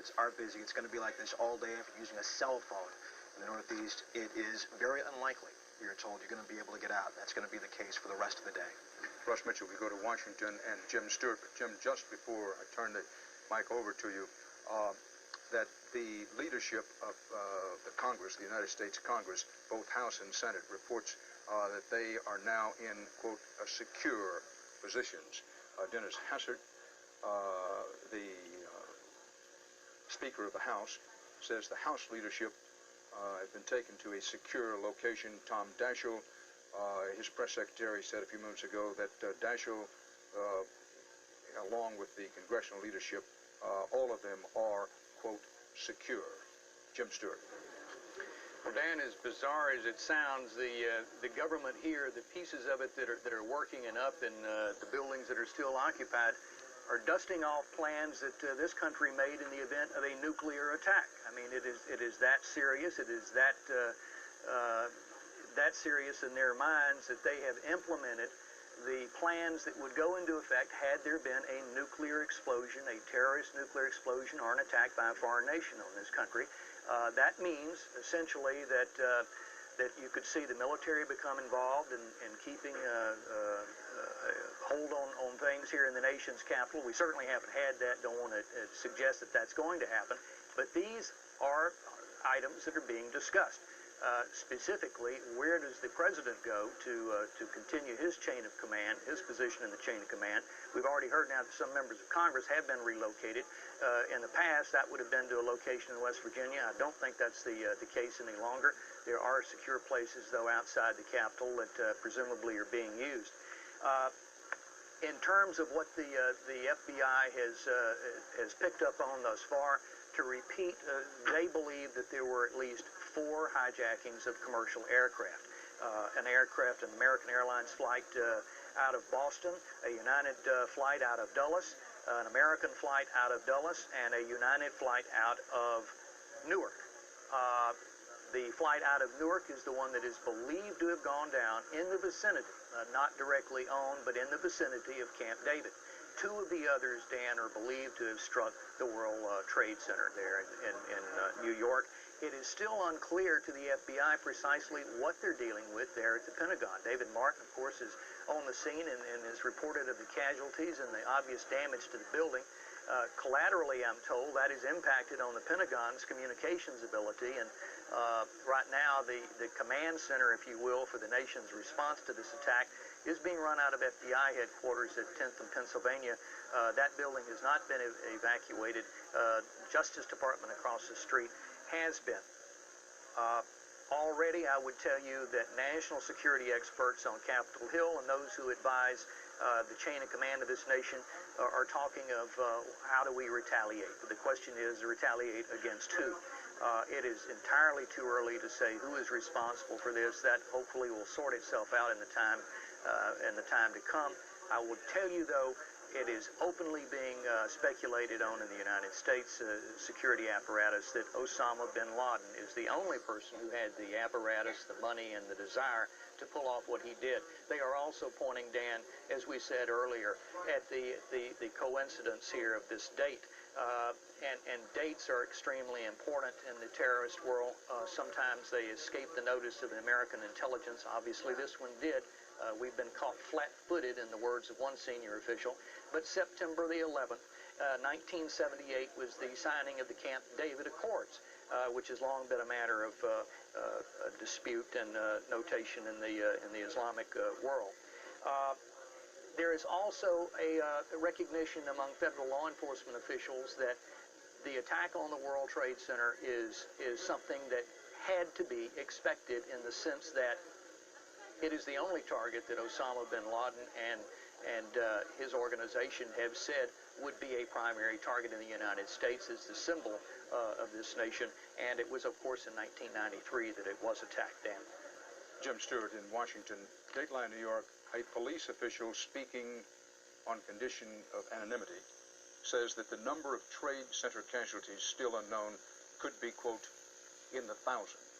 markets are busy. It's going to be like this all day if you're using a cell phone in the Northeast. It is very unlikely, you're told, you're going to be able to get out. That's going to be the case for the rest of the day. Russ Mitchell, we go to Washington and Jim Stewart. But Jim, just before I turn the mic over to you, that the leadership of the Congress, the United States Congress, both House and Senate, reports that they are now in, quote, secure positions. Dennis Hastert, the Speaker of the House, says the House leadership has been taken to a secure location. Tom Daschle, his press secretary, said a few minutes ago that Daschle, along with the congressional leadership, all of them are, quote, secure. Jim Stewart. Well, Dan, as bizarre as it sounds, the government here, the pieces of it that are working and up in the buildings that are still occupied, are dusting off plans that this country made in the event of a nuclear attack. I mean, it is that serious. It is that serious in their minds that they have implemented the plans that would go into effect had there been a nuclear explosion, a terrorist nuclear explosion, or an attack by a foreign nation on this country. That means essentially that you could see the military become involved in keeping a hold on things here in the nation's capital. We certainly haven't had that. Don't want to suggest that that's going to happen. But these are items that are being discussed. Specifically, where does the president go to continue his chain of command, his position in the chain of command? We've already heard now that some members of Congress have been relocated. In the past, that would have been to a location in West Virginia. I don't think that's the case any longer. There are secure places, though, outside the Capitol that presumably are being used. In terms of what the FBI has picked up on thus far, to repeat, they believe that there were at least 4 hijackings of commercial aircraft. An aircraft, an American Airlines flight out of Boston, a United flight out of Dulles, an American flight out of Dulles, and a United flight out of Newark. The flight out of Newark is the one that is believed to have gone down in the vicinity, not directly owned, but in the vicinity of Camp David. 2 of the others, Dan, are believed to have struck the World Trade Center there in New York. It is still unclear to the FBI precisely what they're dealing with there at the Pentagon. David Martin, of course, is on the scene and has reported of the casualties and the obvious damage to the building. Collaterally, I'm told, that is impacted on the Pentagon's communications ability, and right now the command center, if you will, for the nation's response to this attack is being run out of FBI headquarters at 10th and Pennsylvania. That building has not been evacuated. Justice Department across the street has been. Already, I would tell you that national security experts on Capitol Hill and those who advise the chain of command of this nation are talking of how do we retaliate. But the question is, retaliate against who? It is entirely too early to say who is responsible for this. That hopefully will sort itself out in the time to come. I will tell you, though, it is openly being speculated on in the United States security apparatus that Osama bin Laden is the only person who had the apparatus, the money, and the desire to pull off what he did. They are also pointing, Dan, as we said earlier, at the coincidence here of this date. And dates are extremely important in the terrorist world. Sometimes they escape the notice of the American intelligence. Obviously, this one did. We've been caught flat-footed, in the words of one senior official. But September the 11th, 1978 was the signing of the Camp David Accords, which has long been a matter of dispute and notation in the Islamic world. There is also a recognition among federal law enforcement officials that the attack on the World Trade Center is something that had to be expected, in the sense that it is the only target that Osama bin Laden and his organization have said would be a primary target in the United States as the symbol of this nation. And it was, of course, in 1993 that it was attacked, Dan. Jim Stewart in Washington. Dateline, New York, a police official speaking on condition of anonymity says that the number of Trade Center casualties still unknown could be, quote, in the thousands.